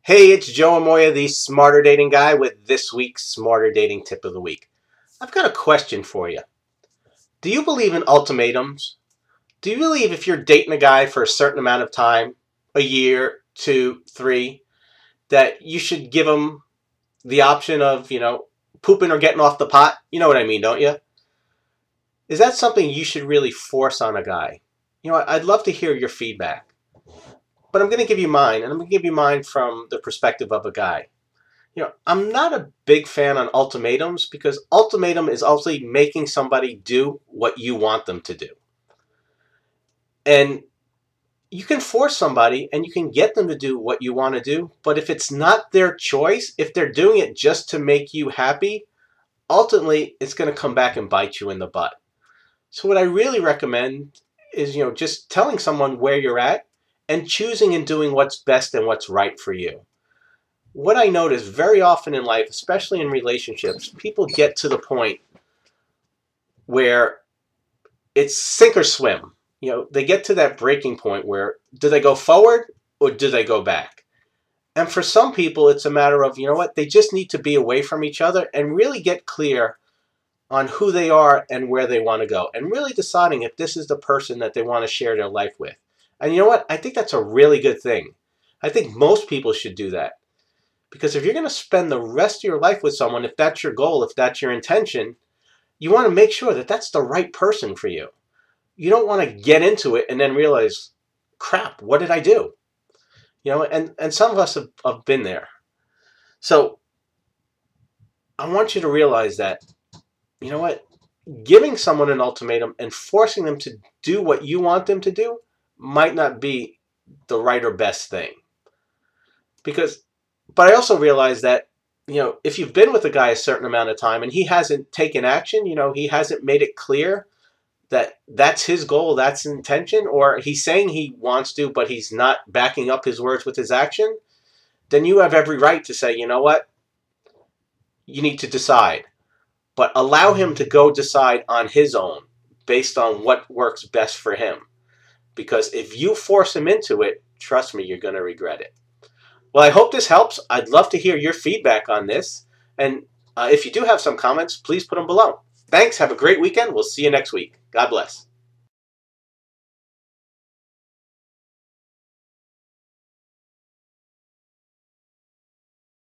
Hey, it's Joe Amoya, the Smarter Dating Guy, with this week's Smarter Dating Tip of the Week. I've got a question for you. Do you believe in ultimatums? Do you believe if you're dating a guy for a certain amount of time, a year, 2, 3, that you should give him the option of, pooping or getting off the pot? You know what I mean, don't you? Is that something you should really force on a guy? I'd love to hear your feedback. But I'm going to give you mine, and I'm going to give you mine from the perspective of a guy. I'm not a big fan on ultimatums because ultimatum is ultimately making somebody do what you want them to do. And you can force somebody and you can get them to do what you want to do, but if it's not their choice, if they're doing it just to make you happy, ultimately it's going to come back and bite you in the butt. So what I really recommend is, just telling someone where you're at and choosing and doing what's best and what's right for you. What I notice very often in life, especially in relationships, people get to the point where it's sink or swim. They get to that breaking point where do they go forward or do they go back? And for some people, it's a matter of, they just need to be away from each other and really get clear on who they are and where they want to go, and really deciding if this is the person that they want to share their life with. And you know what? I think that's a really good thing. I think most people should do that. Because if you're going to spend the rest of your life with someone, if that's your goal, if that's your intention, you want to make sure that that's the right person for you. You don't want to get into it and then realize, crap, what did I do? And some of us have been there. So I want you to realize that, giving someone an ultimatum and forcing them to do what you want them to do might not be the right or best thing. But I also realize that, if you've been with a guy a certain amount of time and he hasn't taken action, he hasn't made it clear that that's his goal, that's his intention, or he's saying he wants to, but he's not backing up his words with his action, then you have every right to say, you know what? You need to decide. But allow him to go decide on his own based on what works best for him. Because if you force him into it, trust me, you're going to regret it. Well, I hope this helps. I'd love to hear your feedback on this. And if you do have some comments, please put them below. Thanks. Have a great weekend. We'll see you next week. God bless.